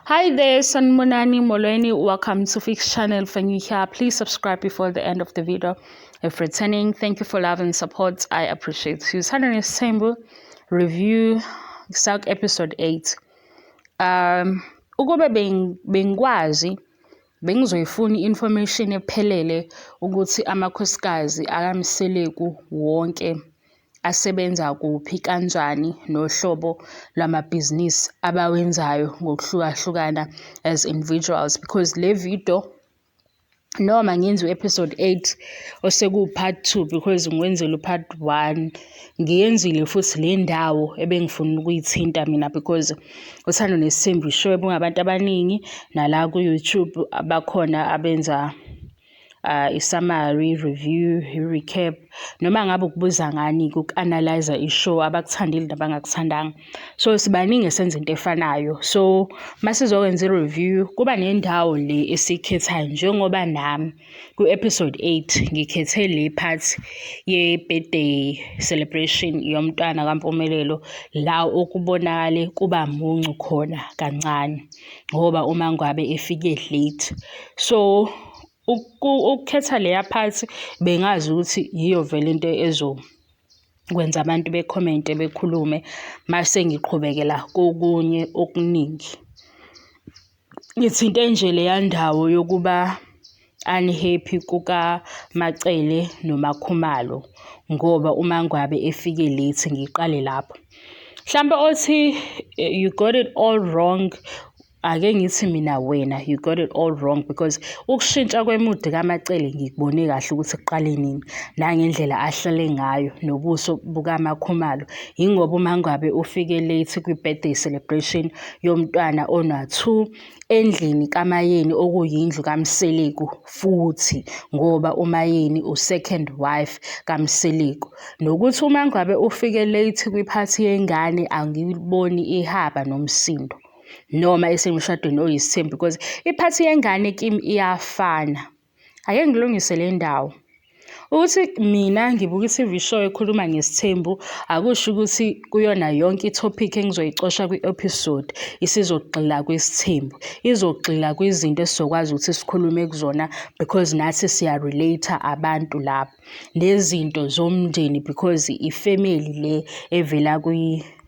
Hi there, Sanmonani Molweni. Welcome to Fix channel. For you here, please subscribe before the end of the video. If returning, thank you for love and support. I appreciate you. Uthando Nes'thembu review South episode 8. Ukube bengikwazi bengizoyifuna information ephelele ukuthi amakhosikazi akaMseleku wonke asebenza kuphi kanjani nohlobo lwamabhizinisi abawenzayo ngokuhlukahlukana as individuals, because le video noma ngenziwe episode 8 osekuwu part 2 because ngiwenzile part 1 ngiyenzile futhi le ndawo ebengifuna ukuyithinta mina because Uthando Nes'thembu show bungabantu abaningi nala ku YouTube abakhona abenza i-summary, review, recap, noma ngabe ukubuza ngani uku-analyze ishow abakuthandile nabangakuthandanga. So sibaningi esenza into efanayo. So masizokwenza i-review kuba nendawo le esikhethayo, njengoba nami ku-episode 8 ngikhethe le part ye-birthday celebration yomntwana kaMpumelelo, la okubonakale kuba muncu khona kancane ngoba uMangwabe efike late. So ukukhetha leya part bengazi ukuthi yiyo vele into ezokwenza abantu becommente bekhulume mase ngiqhubekela kokunye okuningi. Ngithinte nje leya ndawo yokuba unhappy kuka Macele noMakhumalo ngoba uMangwabe efike late. Ngiqale lapho. Mhlambe othi you got it all wrong, ake ngithi mina wena you got it all wrong, because ukushintsha kwemudi kaMacele ngikubone kahle ukuthi kuqale nini nangendlela ahlale ngayo nobuso bukaMakhumalo. Yingoba uMangwabe ufike late kwi-birthday celebration yomntwana ona-2 endlini kaMayeni okuyindlu kaMseleku, futhi ngoba uMayeni u-second wife kaMseleku. Nokuthi uMangwabe ufike late kwiphathi yengane angiboni ihaba nomsindo noma esemshadweni oyisithembu, because iphathi yengane kimi iyafana. Ake ngilungise le ndawo ukuthi mina ngibuka i-TV show ekhuluma ngesithembu akusho ukuthi kuyona yonke i-topic engizoyicosha kwi-episode isizogxila kwisithembu. Izogxila kwizinto esizokwazi ukuthi sikhulume kuzona because nathi siya-relate abantu lapho, nezinto zomndeni because ifamily le evela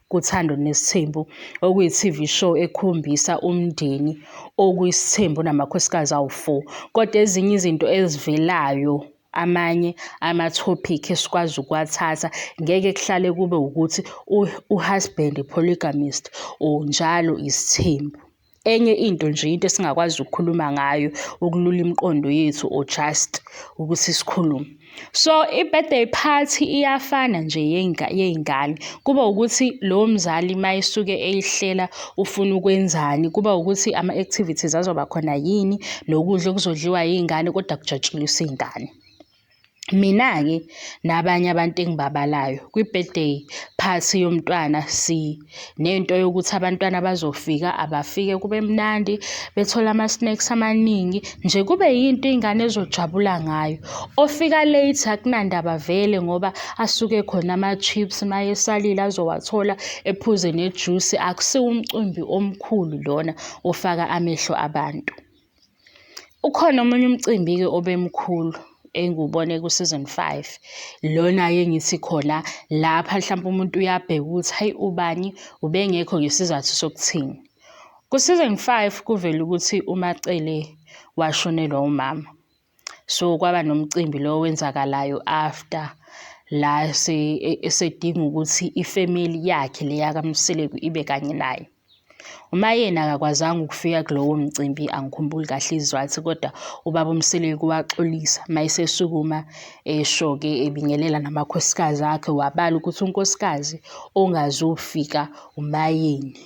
kuThando Nes'thembu okuyi-TV show ekhombisa umndeni okuyisithembu namakhosikazi awu-4. Kodwa ezinye izinto ezivelayo, amanye ama-topic esikwazi ukuwathatha, ngeke kuhlale kube ukuthi uhusband polygamist or njalo isithembu. Enye into nje, into esingakwazi ukukhuluma ngayo ukulula imiqondo yethu or just ukuthi sikhulume. So i-birthday party iyafana nje yey'ngane. Kuba ukuthi lo mzali mayisuke eyihlela ufuna ukwenzani, kuba ukuthi ama-activities azoba khona yini nokudla okuzodliwa yingane, kodwa kujatshuliswa iy'ngane. Mina-ke nabanye abantu engibabalayo kwi-birthday party yomntwana nento yokuthi abantwana bazofika abafike kube mnandi bethola ama-snacks amaningi, nje kube yinto iy'ngane ezojabula ngayo. Ofika late akunandaba vele ngoba asuke khona ama-chips mayesalile azowathola, ephuze nejuice. Akusiwo umcimbi omkhulu lona ofaka amehlo abantu. Ukhona omunye umcimbi-ke obemkhulu engubone ku-season 5, lona-ke ngithi khona lapha mhlawumbe umuntu uyabheka ukuthi hayi ubani ubengekho ngesizathu sokuthini. Ku-season 5 kuvela ukuthi uMacele washonelwa umama, so kwaba nomcimbi lo wenzakalayo after la esedinga ukuthi ifamily yakhe le yakaMseleku ibe kanye naye. Umayeni akakwazanga ukufika kulowo mcimbi, angikhumbuli kahle izizathu, kodwa ubaba uMseleku waxolisa mayesesukuma esho-ke ebingelela namakhosikazi akhe, wabala ukuthi unkosikazi ongazufika uMayeni.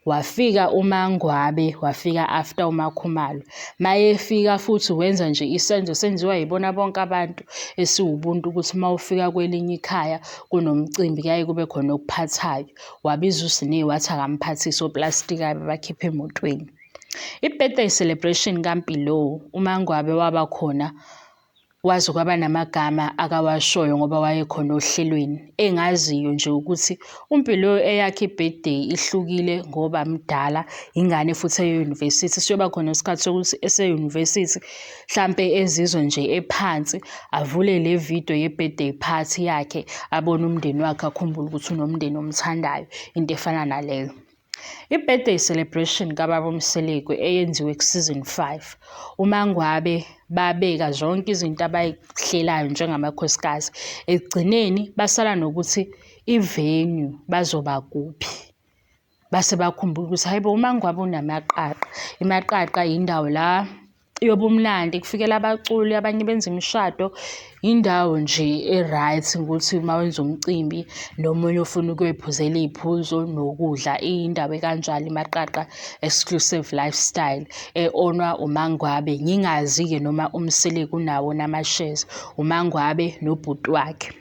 Wafika uMangwabe, wafika after uMakhumalo. Mayefika futhi wenza nje isenzo senziwa yibona bonke abantu esiwubuntu ukuthi mawufika kwelinye ikhaya kunomcimbi kuyaye kube khona okuphathayo. Wabiza uSine wathi akamphathise oplastic abakhipha emotweni. I-birthday celebration kaMpilo uMangwabe waba khona waze kwaba namagama akawashoyo ngoba wayekhona ohlelweni. Engaziyo nje ukuthi uMpilo eyakhe i-birthday ihlukile ngoba mdala, ingane futhi eyunivesithi. Siyoba khona isikhathi sokuthi eseyunivesithi hlampe ezizwe nje ephansi, avule le video ye-birthday party yakhe, abone umndeni wakhe, akhumbule ukuthi unomndeni omthandayo, into efana naleyo. I-birthday celebration kaBaba Mseleku eyenziwe ku-season 5, uMangwabe babeka zonke izinto abayihlelayo njengamakhosikazi. Ekugcineni basala nokuthi i-venue bazoba kuphi. Base bakhumbula ukuthi hayibo uMangwabe unamaqaqa. Imaqaqa indawo la yobumnandi, kufikela abaculi, abanye benza imishado, indawo nje e-right ukuthi uma wenza umcimbi nomunye ufuna ukuyoyiphuzela iy'phuzo nokudla, iyindawo ekanjalo imaqaqa exclusive lifestyle onwa uMangwabe. Ngingazi-ke noma uMseleku unawo nama-shares, uMangwabe nobhuti wakhe.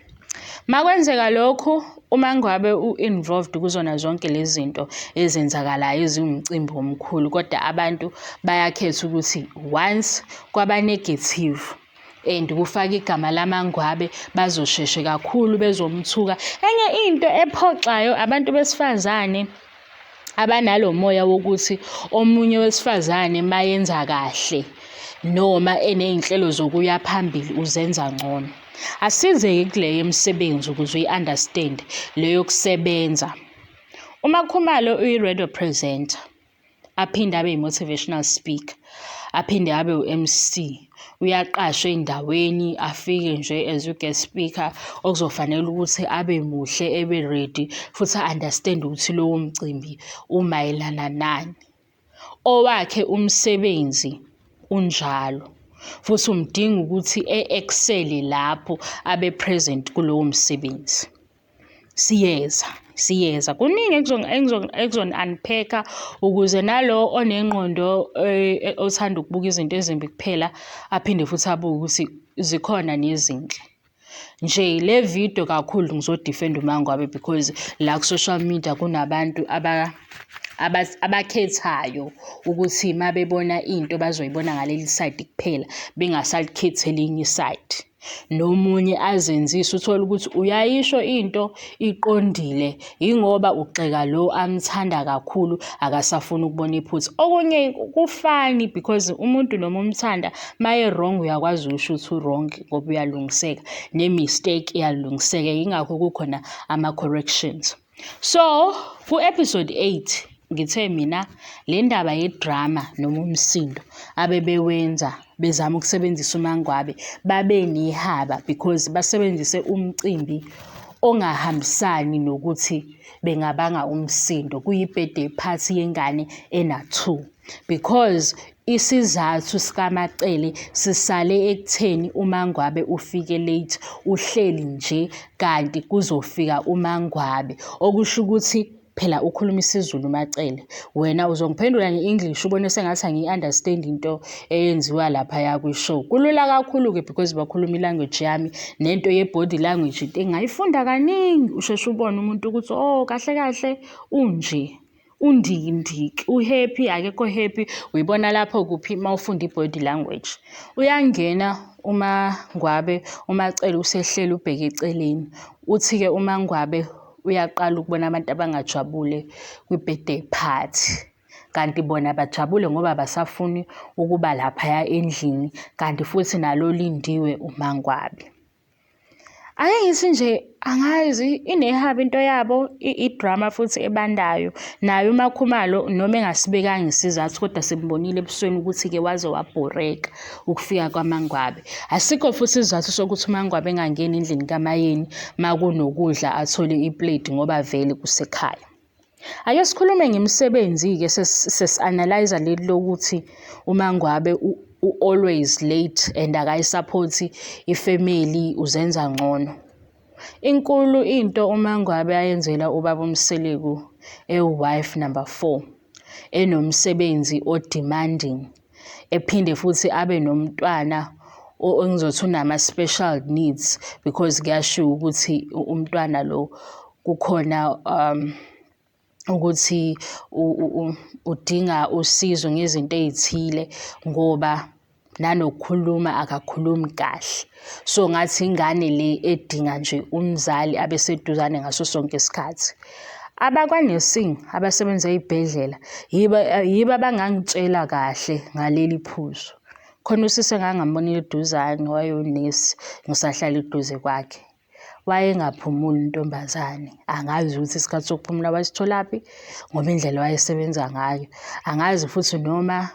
Makwenzeka lokhu, uMangwabe u-involved kuzona zonke lezi zinto ezenzakalayo eziwumcimbi omkhulu, kodwa abantu bayakhetha ukuthi once kwaba negative and kufaka igama laMangwabe bazosheshe kakhulu bezomthuka. Enye into ephoxayo, abantu besifazane abanalo moya wokuthi omunye wesifazane mayenza kahle noma eney'nhlelo zokuya phambili uzenza ngcono. Asize-ke kule yemisebenzi ukuze uyi-understand leyo kusebenza. uMakhumalo uyi-radio presenter, aphinde abe yi-motivational speaker, aphinde abe u-MC. Uyaqashwa ey'ndaweni, afike nje as u-guest speaker okuzofanele ukuthi abe muhle, ebe ready futhi a-understand ukuthi lowo mcimbi umayelana nani. Owakhe umsebenzi unjalo futhi umdinga ukuthi e-excel lapho abe present kulowo msebenzi. Siyeza kuningi ekuzoni-unpack-a ukuze nalo onengqondo othanda ukubuka izinto ezimbi kuphela aphinde futhi abuke ukuthi zikhona nezinhle. Nje le video kakhulu ngizodifenda uMangwabe because la ku-social media kunabantu abakhethayo ukuthi uma bebona into bazoyibona ngaleli side kuphela, bengasalikhetheli elinye iside. Nomunye azenzise, uthole ukuthi uyayisho into iqondile, yingoba ugxeka lo amthanda kakhulu akasafuna ukubona iphutha. Okunye kufani because umuntu noma umthanda maye wrong uyakwazi ukusho ukuthi u-wrong ngoba uyalungiseka, ne-mistake iyalungiseka, yingakho kukhona ama-corrections. So ku-episode 8 ngithe mina le ndaba yedrama noma umsindo abebewenza bezama ukusebenzisa uMangwabe babe nehaba because basebenzise umcimbi ongahambisani nokuthi bengabanga umsindo. Kuyi-birthday party yengane ena-2 because isizathu sikaMacele sisale ekutheni uMangwabe ufike late, uhleli nje kanti kuzofika uMangwabe, okusho ukuthi phela ukhuluma isiZulu Macele, wena uzongiphendula nge-English ubone sengathi angiyi-understand into eyenziwa laphaya kwi-show. Kulula kakhulu-ke because bakhuluma i-language yami, nento ye-body language into engayifunda kaningi, usheshe ubone umuntu ukuthi oh kahle kahle unje, undikindiki, u-happy akekho happy, uyibona lapho kuphi uma ufunda i-body language. Uyangena uMangwabe, uMacele usehleli ubheke eceleni, uthi-ke uMangwabe uyaqala ukubona abantu abangajabule kwi-birthday party, kanti bona bajabule ngoba basafuni ukuba laphaya endlini, kanti futhi nalo lindiwe uMangwabe. Ake ngithi nje angazi inehaba into yabo, i-drama futhi ebandayo. Naye uMakhumalo noma engasibekanga isizathu kodwa simbonile ebusweni ukuthi-ke waze wabhoreka ukufika kwaMangwabe. Asikho futhi isizathu sokuthi uMangwabe engangeni endlini kaMayeni makunokudla athole iplate ngoba vele kusekhaya. Ake sikhulume ngemisebenzi-ke sesi-analyze leli lokuthi uMangwabe always late and akayisaphothi ifamily, uzenza ngcono. Inkulu into uMangwabe ayenzela ubaba uMseleku ewife number 4, enomsebenzi o-demanding, ephinde futhi abe nomntwana engizothi unama-special needs because kuyashiwo ukuthi umntwana lo kukhona ukuthi udinga usizo ngezinto ezithile ngoba nanokukhuluma akakhulumi kahle. So ngathi ingane le edinga nje umzali abeseduzane ngaso sonke isikhathi. Abakwa-nursing abasebenza ey'bhedlela yibo abangangitshela kahle ngaleli phuzu. Khona usisi engangambonile eduzane wayonesi ngisahlala eduze kwakhe. Wayengaphumuli intombazane, angazi ukuthi isikhathi sokuphumula wasitholaphi ngoba indlela wayesebenza ngayo. Angazi futhi noma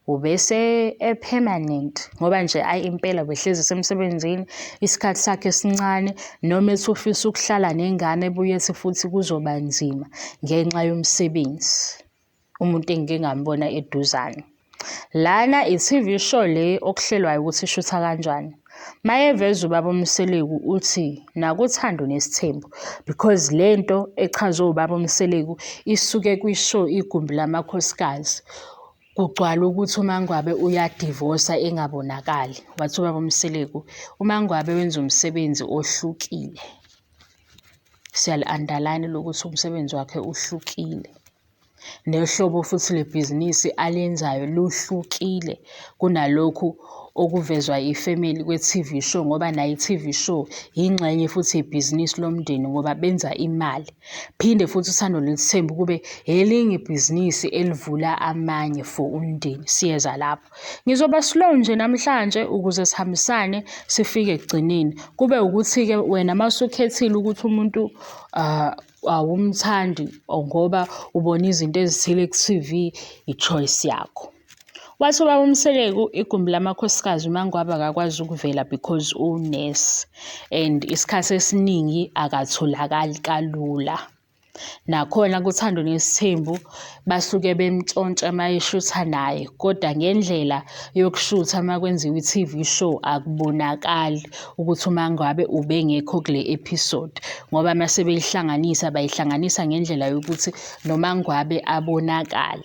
ubese permanent ngoba nje impela behlezi semsebenzini isikhathi sakhe esincane, noma ethi ufisa ukuhlala nengane ebuye ethi futhi kuzoba nzima ngenxa yomsebenzi. Umuntu engike ngambona eduzane. Lana i-TV show le okuhlelwayo ukuthi ishutha kanjani. Mayeveza ubaba Mseleku uthi nakuthando nesithembu, because lento echazwe ubaba Mseleku isuke kwishow igumbi lamakhosikazi. Kugcwala ukuthi uMangwabe uyadivosa engabonakali. Wathi ubaba Mseleku, uMangwabe wenza umsebenzi ohlukile. Siyali-underline lokuthi umsebenzi wakhe uhlukile. Nehlobo futhi lebhizinisi alenzayo luhlukile kunalokhu okuvezwa ifamily kwe-TV show, ngoba nayo i-TV show yingxenye futhi ibhizinisi lomndeni ngoba benza imali. Phinde futhi Uthando Nes'thembu kube elinye ibhizinisi elivula amanye for umndeni. Siyeza lapho. Ngizoba slow nje namhlanje ukuze sihambisane sifike ekugcineni. Kube ukuthi-ke wena masukhethile ukuthi umuntu awumthandi ngoba ubona izinto ezithile ku-TV, i-choice yakho. Wathi ubaba Mseleku igumbi lamakhosikazi uMangwabe akakwazi ukuvela because unesi and isikhathi esiningi akatholakali kalula. Nakhona kuThando Nes'thembu basuke bemntshontsha mayeshutha naye, kodwa ngendlela yokushutha makwenziwa i-TV show akubonakali ukuthi uMangwabe ubengekho kule episode, ngoba mase bayihlanganisa ngendlela yokuthi noMangwabe abonakale.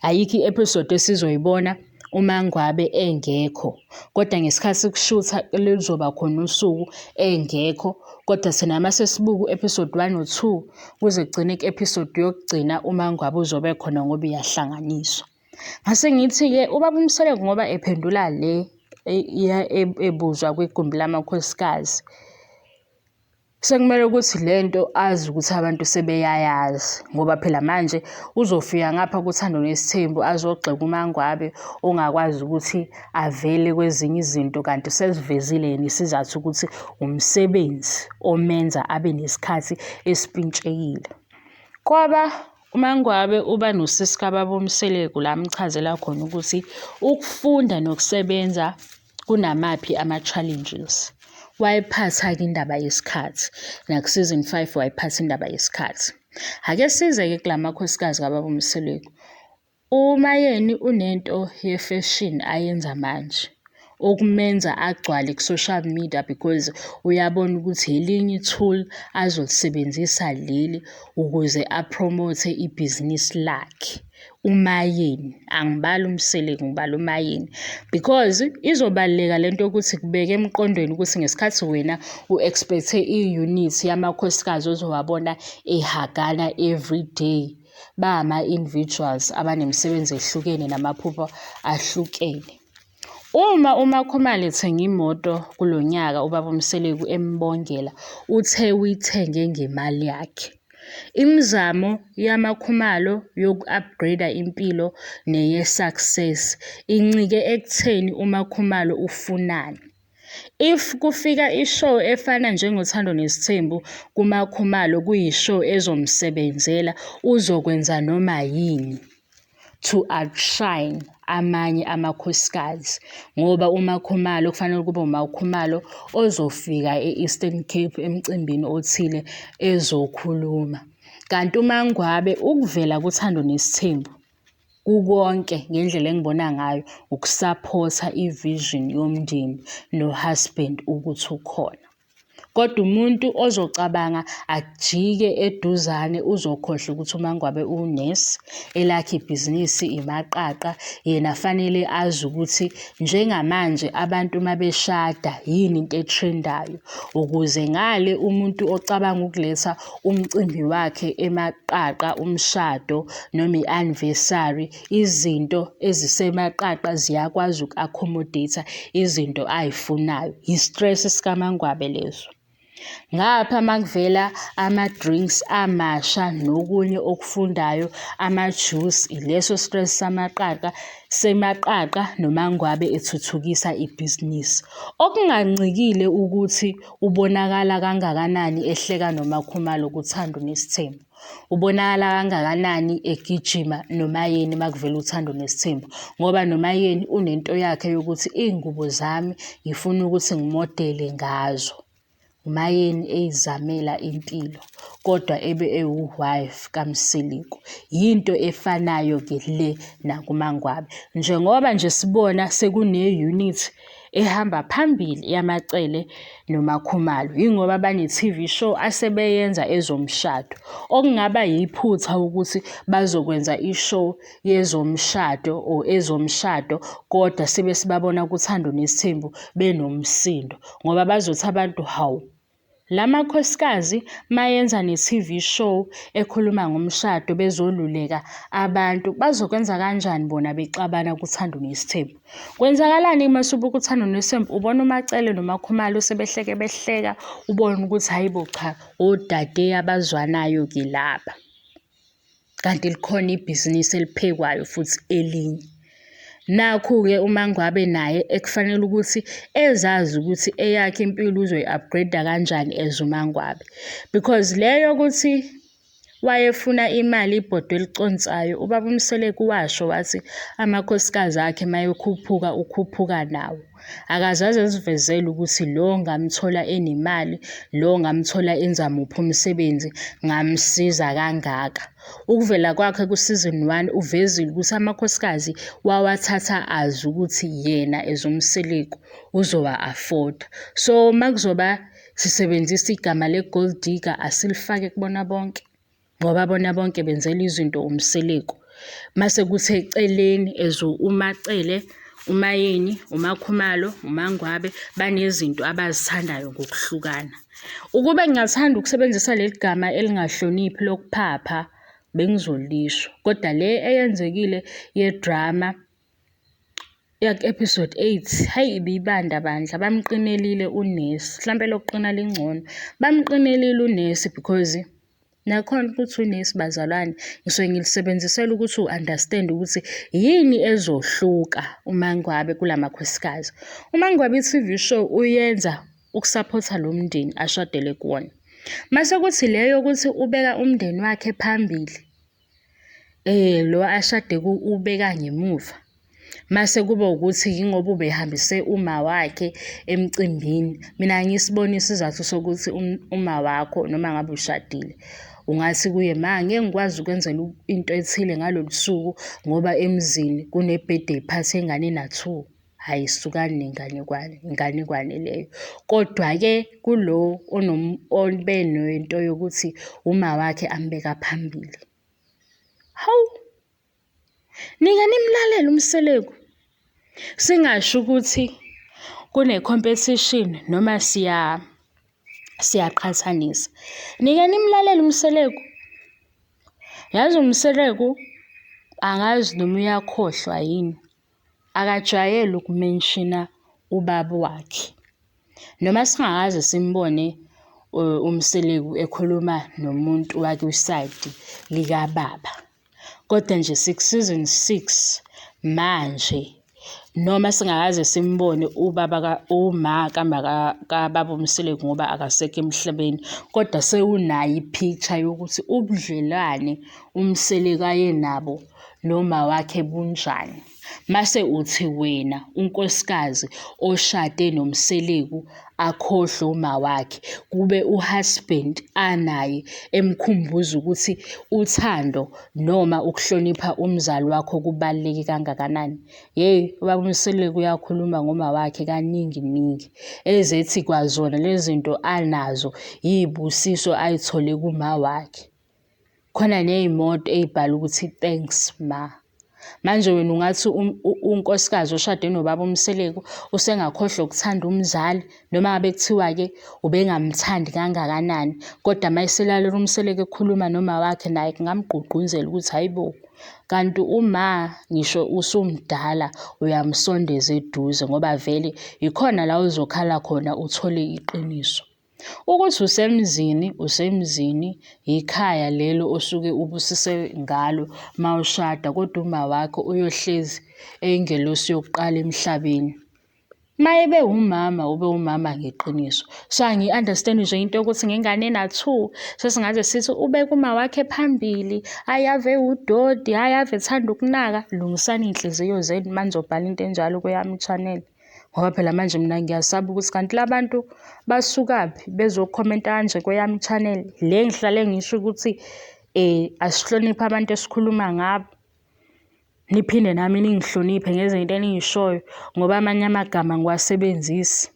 Ayikho i-episode esizoyibona uMangwabe engekho, kodwa ngesikhathi sokushutha lizoba khona usuku engekho. Kodwa thina mase sibuka episode 1 no 2 kuze kugcine ku-episode yokugcina uMangwabe uzobe khona ngoba iyahlanganiswa. Ngase ngithi-ke ubaba Mseleku ngoba ephendula le ebuzwa kwigumbi lamakhosikazi, sekumele ukuthi lento azi ukuthi abantu sebeyayazi, ngoba phela manje uzofika ngapha kuThando Nes'thembu azogxeka uMangwabe ongakwazi ukuthi avele kwezinye izinto, kanti sesivezile yena isizathu ukuthi umsebenzi omenza abe nesikhathi esipintshekile. Kwaba uMangwabe uba nosisi kababa Mseleku la amchazela khona ukuthi ukufunda nokusebenza kunamaphi ama-challenges. Wayephatha-ke indaba yesikhathi, naku-season 5 wayephatha indaba yesikhathi. Ake size-ke kula makhosikazi kababa Mseleku. Umayeni unento ye-fashion ayenza manje, okumenza agcwale ku-social media because uyabona ukuthi elinye itool azolisebenzisa leli ukuze apromote ibhizinisi lakhe. Umayeni, angibali uMseleku, ngibala umayeni, because izobaleka lento yokuthi kubeke emqondweni ukuthi ngesikhathi wena u-expecthe i-unit yamakhosikazi ozowabona ehagana everyday, bama-individuals abanemisebenzi ehlukene namaphupho ahlukene. Uma uMakhumalo ethenga imoto kulo nyaka ubaba Mseleku embongela, uthe uyithenge ngemali yakhe. Imizamo yaMakhumalo yoku-upgrade impilo neye-success incike ekutheni uMakhumalo ufunani. If kufika ishow efana njengoThando Nes'thembu kuMakhumalo kuyishow ezomsebenzela, uzokwenza noma yini to outshine amanye amakhosikazi, ngoba uMakhumalo kufanele kube uMakhumalo ozofika e-Eastern Cape emcimbini othile ezokhuluma. Kanti uMangwabe ukuvela kuThando Nes'thembu kukonke ngendlela engibona ngayo ukusupporta i-vision yomndeni no-husband ukuthi ukhona. kodwa umuntu ozocabanga ajike eduzane uzokhohlwa ukuthi uMangwabe unesi, elakhe ibhizinisi imaqaqa. Yena fanele azi ukuthi njengamanje abantu mabeshada yini into etrendayo, ukuze ngale umuntu ocabanga ukuletha umcimbi wakhe emaqaqa, umshado noma i-anniversary, izinto ezisemaqaqa ziyakwazi uku-accommodate izinto ay'funayo. I-stress sikaMangwabe leso. Ngapha makuvela ama-drinks amasha nokunye okufundayo, ama-juice, ileso stress semaqaqa noMangwabe ethuthukisa ibhizinisi. Okungancikile ukuthi ubonakala kangakanani ehleka noMakhumalo kuThando Nes'thembu. Ubonakala kangakanani egijima noMayeni makuvela uThando Nes'thembu, ngoba noMayeni unento yakhe yokuthi iy'ngubo zami ngifuna ukuthi ngimodele ngazo. uMayeni eyizamela impilo kodwa ebe ewu-wife kaMseleku. Yinto efanayo-ke le nakuMangwabe. Njengoba nje sibona sekune-unit ehamba phambili yaMacele noMakhumalo, yingoba bane-TV show asebeyenza ezomshado. Okungaba yiphutha ukuthi bazokwenza ishow yezomshado or ezomshado kodwa sibe sibabona kuThando Nes'thembu benomsindo, ngoba bazothi abantu, hawu, la makhosikazi mayenza ne-TV show ekhuluma ngomshado bezoluleka abantu, bazokwenza kanjani bona bexabana kuThando Nes'thembu? Kwenzakalani masubuka uThando Nes'thembu? Ubona uMacele noMakhumalo behleka, ubone ukuthi hayibo cha, odade abazwanayo-ke laba. Kanti likhona ibhizinisi eliphekwayo futhi elinye. Nakhu-ke uMangwabe naye ekufanele ukuthi ezazi ukuthi eyakhe impilo uzoyi-upgrade kanjani as uMangwabe, because leyo ukuthi wayefuna imali ibhodwe eliconsayo, ubaba uMseleku washo wathi amakhosikazi akhe mayekhuphuka ukhuphuka nawo. Akazaze ezivezele ukuthi lo ngamthola enemali, lo ngamthola enza muphi umsebenzi, ngamsiza kangaka. Ukuvela kwakhe ku-season 1 uvezile ukuthi amakhosikazi wawathatha azi ukuthi yena as uMseleku uzowa-afforda. So makuzoba sisebenzisa igama le-gold digger asilifake kubona bonke, ngoba bona bonke benzela izinto uMseleku. Mase kuthi eceleni as uMacele, uMayeni, uMakhumalo, uMangwabe banezinto abazithandayo ngokuhlukana. Ukube ngingathanda ukusebenzisa leli gama elingahloniphi lokuphapha bengizolisho, kodwa le eyenzekile yedrama episode 8, hayi ibibanda bandla, bamqinelile uNesi. Mhlampe lokuqina lingcono, bamqinelile uNesi because nakhona ukuthi uNesi bazalwane ngisuke ngilisebenzisela ukuthi u-understand ukuthi yini ezohluka uMangwabe kulamakhosikazi. uMangwabe i-TV show uyenza ukusapotha lo mndeni ashadele kuwona. Mase kuthi leyo ukuthi ubeka umndeni wakhe phambili, lo ashade ubeka ngemuva. Mase kuba ukuthi yingoba ubehambise uma wakhe emcimbini. Mina ngisibona isizathu sokuthi uma wakho noma ngabe ushadile ungathi kuye, ma ngeke ngikwazi ukwenzela into ethile ngalolu suku ngoba emzini kune-birthday party engane na-2. Hayi, sukani nenganekwane leyo. Kodwa-ke kulo obe nento yokuthi uma wakhe ambeka phambili, hawu, ninganimlalela uMseleku. Singasho ukuthi kune-competition noma siyaqhathanisa. Ninganimlalela uMseleku. Yazi uMseleku angazi noma uyakhohlwa yini, akajwayele ukumenshina ubaba wakhe. Noma singakaze simbone uMseleku ekhuluma nomuntu wakhe usayidi likababa, kodwa nje season 6 manje, noma singakaze simbone uma kababa uMseleku ngoba akasekho emhlabeni, kodwa sewunayo i-picture yokuthi ubudlelwane uMseleku ayenabo noma wakhe bunjani. Mase uthi wena unkosikazi oshade noMseleku akhohlwe uma wakhe, kube uhusband anaye emkhumbuza ukuthi uthando noma ukuhlonipha umzali wakho kubaluleke kangakanani. Ubaba uMseleku uyakhuluma ngoma wakhe kaningi ezethi kwazona lezi zinto anazo yibusiso ayithole kuma wakhe. Khona ney'moto ey'bhala ukuthi thanks ma. Manje wena ungathi unkosikazi oshade nobaba uMseleku usengakhohlwa ukuthanda umzali, noma ngabe kuthiwa-ke ubengamthandi kangakanani, kodwa mayeselalela uMseleku ekhuluma noma wakhe naye kungamgqugquzela ukuthi hayibo, kanti uma ngisho usumdala uyamsondeza eduze ngoba vele ikhona la uzokhala khona uthole iqiniso. Ukuthi usemzini, ikhaya lelo osuke ubusise ngalo mawushada, kodwa uma wakho uyohlezi eyingelosi yokuqala emhlabeni. Mayebe umama, ube umama ngeqiniso. So angi-understand nje into yokuthi ngengane ena-2 sesingaze sithi ubeke uma wakhe phambili, hhayi ave udodi, hhayi ave ethanda ukunaka. Lungisani iy'nhliziyo zenu manizobhala into enjalo kweyami i-channel. Ngoba phela manje mina ngiyasaba ukuthi kanti la bantu basukaphi bezokhomenta kanje kweyami i-channel. Le ngihlale ngisho ukuthi asihloniphe abantu esikhuluma ngabo. Niphinde nami ningihloniphe ngezinto eniy'shoyo ngoba amanye amagama ngiwasebenzisi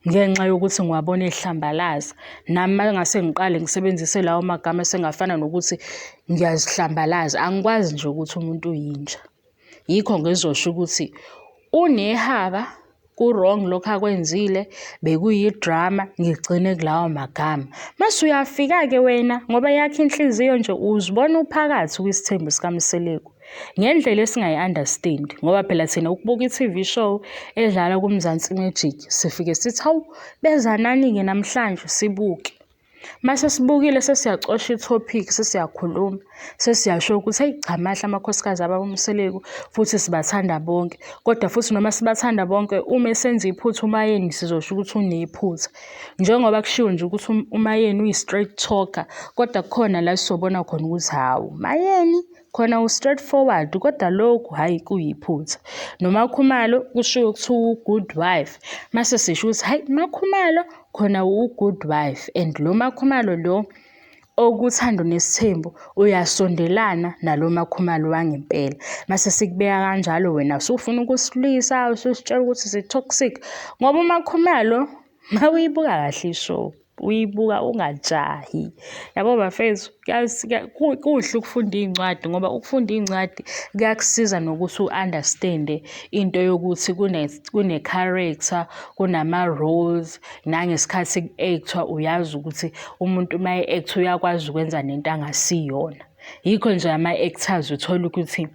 ngenxa yokuthi ngiwabona ehlambalaza. Nami uma ngase ngiqale ngisebenzise lawo magama sengafana nokuthi ngiyazihlambalaza. Angikwazi nje ukuthi umuntu uyinja. Yikho ngizosho ukuthi unehaba, ku-wrong lokho akwenzile, bekuyi-drama, ngigcine kulawo magama. Mase uyafika-ke wena ngoba yakho inhliziyo nje uzibona uphakathi kwisithembu sikaMseleku ngendlela esingayi-understand, ngoba phela thina ukubuka i-TV show edlala kuMzansi Magic sifike sithi hawu bezanani-ke namhlanje sibuke. Mase sibukile sesiyacosha i-topic, sesiyakhuluma, sesiyasho ukuthi heyi cha mahle amakhosikazi ababa uMseleku futhi sibathanda bonke. Kodwa futhi noma sibathanda bonke, uma esenza iphutha umayeni sizosho ukuthi unephutha. Njengoba kushiwo nje ukuthi umayeni uyi-straight talker, kodwa kukhona la sisobona khona ukuthi hawu mayeni khona u-straight forward, kodwa lokhu hhayi kuyiphutha. NoMakhumalo kushiwo ukuthi u-good wife, mase sisho ukuthi hayi Makhumalo khona u-good wife. And lo Makhumalo lo okuthando nesithembu uyasondelana nalo Makhumalo wangempela. Mase sikubeka kanjalo wena usufuna ukusilwisa, ususitshela ukuthi si-toxic ngoba uMakhumalo mawuyibuka kahle ishow, uyibuka ungajahi. Yabo bafethu, kuhle ukufunda iy'ncwadi ngoba ukufunda iy'ncwadi kuyakusiza nokuthi u-understand-e into yokuthi kune-character, kunama-roles, nangesikhathi ku-actwa uyazi ukuthi umuntu uma e-actwa uyakwazi ukwenza nento angasiyona. Yikho nje ama-actors uthola ukuthi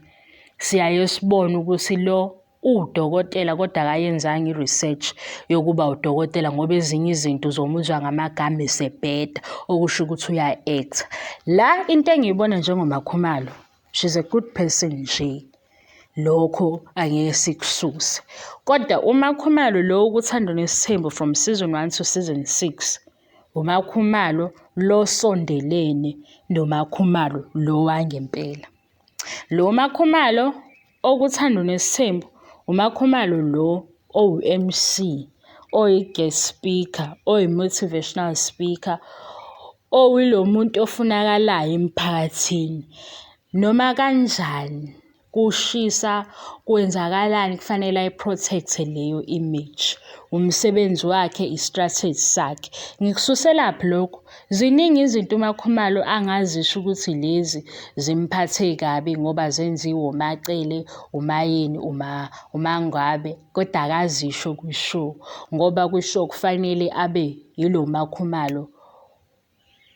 siyaye sibone ukuthi lo udokotela kodwa akayenzanga i-research yokuba udokotela ngoba ezinye izinto uzomuzwa ngamagama esebheda okusho ukuthi uya-acta. La into engiyibona njengoMakhumalo, she's a good person nje. Lokho angeke sikususe. Kodwa uMakhumalo lo ukuthando nesithembu from season 1 to season 6, uMakhumalo lo sondelene noMakhumalo lo wangempela. Lo Makhumalo okuthando nesithembu uMakhumalo lo owu-MC, oyi-guest speaker, oyi-motivational speaker, oyilo muntu ofunakalayo emphakathini. Noma kanjani kushisa kwenzakalani kufanele ayi-protect leyo image. Umsebenzi wakhe, i-strategy sakhe. Ngikususelaphi lokho? Ziningi izinto uMakhumalo angazisho ukuthi lezi zimphathe kabi ngoba zenziwe uMacele, umayeni, uMangwabe, kodwa akazisho kwishow ngoba kwishow kufanele abe yilo Makhumalo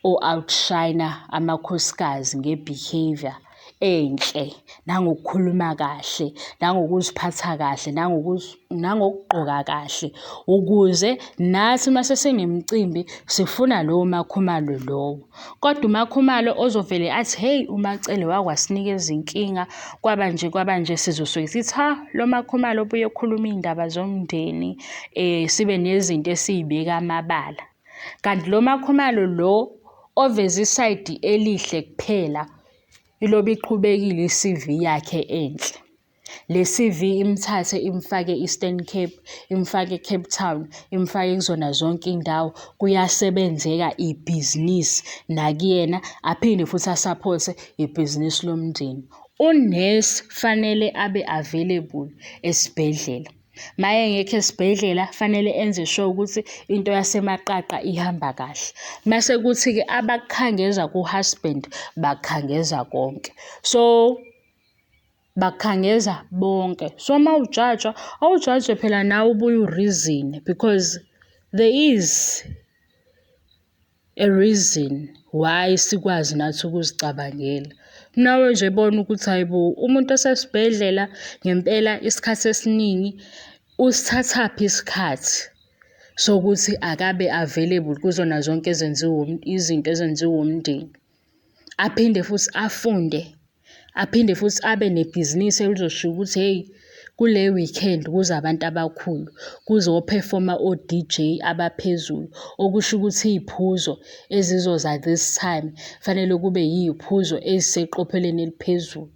o-outshine amakhosikazi nge-behavior enhle, nangokukhuluma kahle, nangokuziphatha kahle, nangokugqoka kahle, ukuze nathi mase sinemicimbi sifuna lowo Makhumalo lowo. Kodwa uMakhumalo ozovele athi hey uMacele wakwasinikeza inkinga kwabanje sizosuke sithi ha lo Makhumalo ubuye ekhuluma iy'ndaba zomndeni, sibe nezinto esiy'beka amabala. Kanti lo Makhumalo lo oveza isayidi elihle kuphela ilobe iqhubekile i-CV yakhe enhle. Le CV imthathe imfake Eastern Cape, imfake Cape Town, imfake kuzona zonke indawo. Kuyasebenzeka ibhizinisi nakuyena, aphinde futhi asaphothe ibhizinisi lomndeni. Unesi fanele abe available esibhedlela. Maye engekho esibhedlela fanele enze sure ukuthi into yasemaqaqa ihamba kahle. Mase kuthi-ke abakukhangeza ku-husband bakukhangeza konke. So bakukhangeza bonke. So mawujaja, awujaje phela nawe ubuye ureason, because there is a reason why sikwazi nathi ukuzicabangela. Nawe nje bona ukuthi hayibo, umuntu osesibhedlela ngempela isikhathi esiningi usithathaphi isikhathi sokuthi akabe available kuzona zonke izinto ezenziwa umndeni. Aphinde futhi afunde, aphinde futhi abe nebhizinisi elizosho ukuthi hey, kule weekend kuza abantu abakhulu, kuzophefoma o-DJ abaphezulu, okusho ukuthi iy'phuzo ezizoza this time fanele kube yiy'phuzo eziseqophelweni eliphezulu.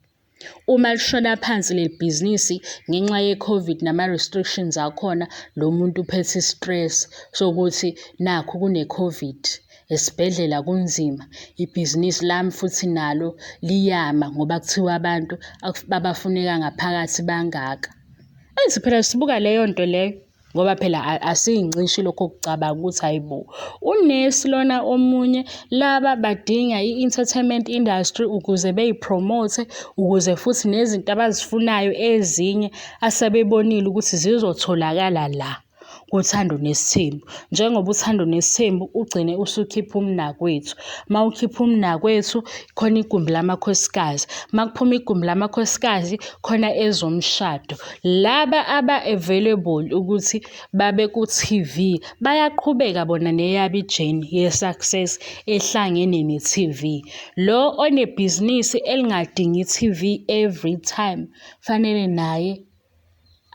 Uma lishona phansi leli bhizinisi ngenxa ye-COVID nama-restrictions akhona, lo muntu uphethe i-stress sokuthi nakho kune-COVID, esibhedlela kunzima, ibhizinisi lami futhi nalo liyama ngoba kuthiwa abantu babafuneka ngaphakathi bangaka. Angithi phela sibuka leyo nto leyo ngoba phela asiyingcishi lokho kucabanga ukuthi hayibo, unesi lona omunye, laba badinga i-entertainment industry ukuze beyipromote, ukuze futhi nezinto abazifunayo ezinye asebebonile ukuthi zizotholakala la kuThando Nes'thembu. Njengoba uThando Nes'thembu ugcine usukhipha umnakwethu. Mawukhipha umnakwethu khona igumbi lamakhosikazi. Makuphuma igumbi lamakhosikazi khona ezomshado. Laba aba-available ukuthi babe ku-TV bayaqhubeka bona neyabo ijeni ye-success ehlangene ne-TV. Lo onebhizinisi elingadingi i-TV every time fanele naye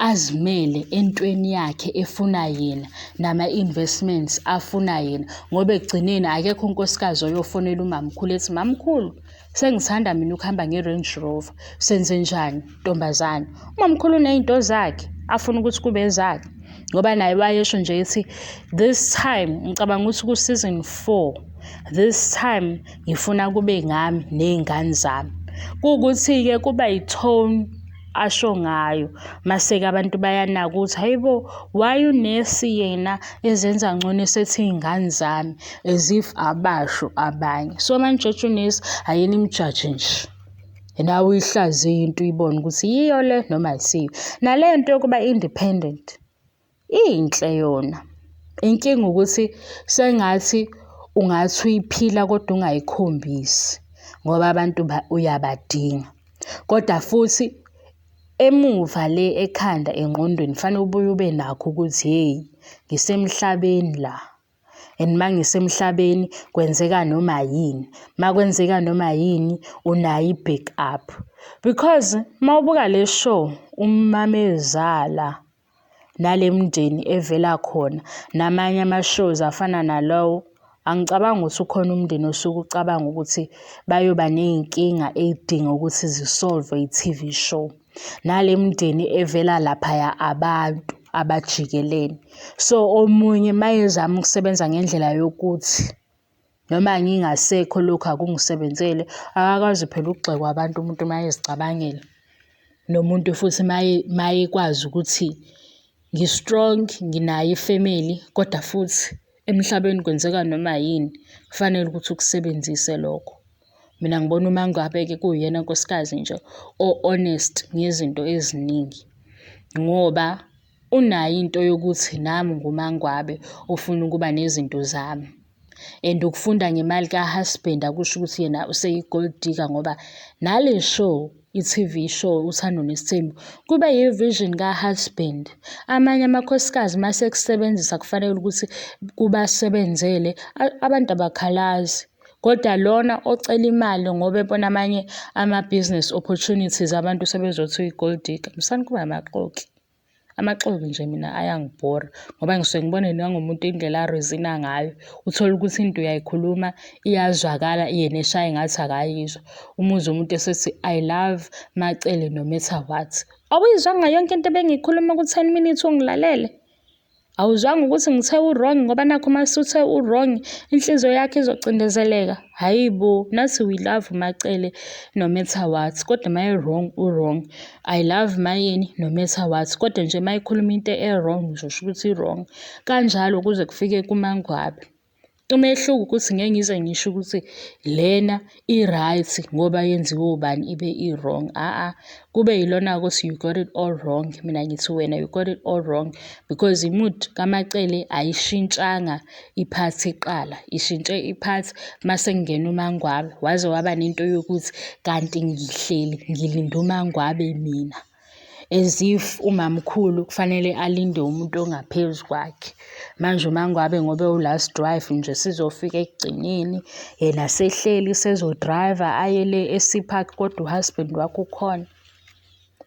azimele entweni yakhe efuna yena nama-investments afuna yena, ngoba ekugcineni akekho unkosikazi oyofonela umamkhulu ethi mamkhulu, sengithanda mina ukuhamba nge-Range Rover, senze njani ntombazane? Umamkhulu uney'nto zakhe afuna ukuthi kube ezakhe, ngoba naye wayesho nje ethi this time ngicabanga ukuthi ku-season 4, this time ngifuna kube ngami ney'ngane zami. Kuwukuthi-ke kuba yi-tone asho ngayo, mase-ke abantu bayanaka ukuthi hayibo, why unesi yena ezenza ngcono esethi iy'ngane zami, as if abasho abanye. So manje unesi ayena imjaje nje, nawe uyihlaziye into uyibone ukuthi yiyo le noma ayisiyo. Nale nto yokuba independent inhle yona. Inkinga ukuthi sengathi ungathi uyiphila kodwa ungayikhombisi ngoba abantu uyabadinga, kodwa futhi emuva le ekhanda engqondweni fanele ubuye ube nakho ukuthi hey, ngisemhlabeni la, and mangisemhlabeni kwenzeka noma yini. Makwenzeka noma yini unayo i-back up, because mawubuka le show uMamezala nale mndeni evela khona namanye ama-shows afana nalowo, angicabangi ukuthi ukhona umndeni osuke ucabanga ukuthi bayoba ney'nkinga ey'dinga ukuthi zisolve i-TV show. Nale mndeni evela laphaya abantu abajikelene. So omunye mayezama ukusebenza ngendlela yokuthi noma ngingasekho lokhu akungisebenzele, akakwazi phela ukugxekwa abantu umuntu mayezicabangela. Nomuntu futhi mayekwazi ukuthi ngi-strong, nginayo ifamily, kodwa futhi emhlabeni kwenzeka noma yini, kufanele ukuthi ukusebenzise lokho. Mina ngibona uMangwabe-ke kuyena nkosikazi nje o-honest ngezinto eziningi, ngoba unayo into yokuthi nami nguMangwabe ufuna ukuba nezinto zami. And ukufunda ngemali ka-husband akusho ukuthi yena useyi-gold digger, ngoba nale show, i-TV show Uthando Nes'thembu kube yi-vision ka-husband. Amanye amakhosikazi mase kusebenzisa kufanele ukuthi kubasebenzele, abantu abakhalazi, kodwa lona ocela imali ngoba ebona amanye ama-business opportunities abantu sebezothi uyi-gold digger, musani kuba amaqoki. Amaxoki nje mina ayangibhora ngoba ngisuke ngibone nangomuntu indlela arizina ngayo. Uthola ukuthi into uyayikhuluma iyazwakala yena eshaya engathi akayizwa. Umuzwe umuntu esethi I love Macele no matter what. Awuyizwanga yonke into ebengiyikhuluma ku-10 minutes ungilalele? Awuzwanga ukuthi ngithe u-wrong ngoba nakho uma usuthe u-wrong inhliziyo yakho izocindezeleka? Hayi bo, nathi we love Macele no matter what. Kodwa uma e-wrong u-wrong. I love Mayeni no matter what. Kodwa nje uma ikhuluma into e-wrong ngizosho ukuthi i-wrong. Kanjalo kuze kufike kuMangwabe. Umehluko ukuthi ngeke ngize ngisho ukuthi lena i-right ngoba yenziwe ubani ibe i-wrong. Kube yilona ukuthi you got it all wrong. Mina ngithi wena you got it all wrong because i-mood kaMacele ayishintshanga iphathi eqala. Ishintshe iphathi mase kungena uMangwabe waze waba nento yokuthi kanti ngihleli ngilinde uMangwabe mina. As if umamkhulu kufanele alinde umuntu ongaphezu kwakhe. Manje uMangwabe ngoba u-last drive nje sizofika ekugcineni yena sehleli sezodriver aye le e-Park kodwa uhusband wakho ukhona.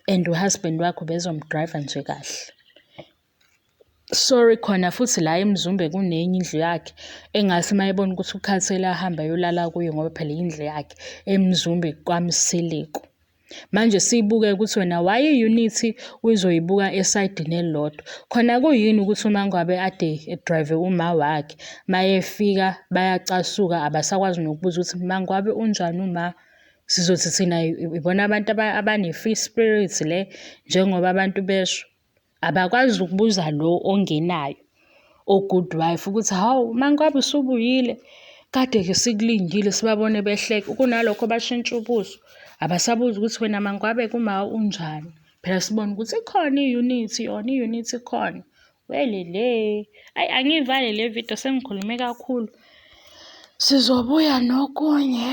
And uhusband wakho bezomdriver nje kahle. Sorry khona futhi la eMzumbe kunenye indlu yakhe engase mayebona ukuthi ukhathele ahamba yolala kuyo ngoba phela indlu yakhe eMzumbe kwaMseleku. Manje siyibuke ukuthi wena why i-unity uzoyibuka esayidini elilodwa. Khona kuyini ukuthi uMangwabe ade edrive uma wakhe mayefika bayacasuka abasakwazi nokubuza ukuthi Mangwabe unjani uma. Sizothi thina ibona abantu abane-free spirit le njengoba abantu besho. Abakwazi ukubuza lo ongenayo o-good wife ukuthi hawu Mangwabe usubuyile kade-ke sikulindile sibabone behleka. Kunalokho bashintsha ubuso abasabuza ukuthi wena Mangwabe kuma unjani. Phela sibona ukuthi ikhona i-unity yona i-unity ikhona. Welele angivale le video sengikhulume kakhulu. Sizobuya nokunye.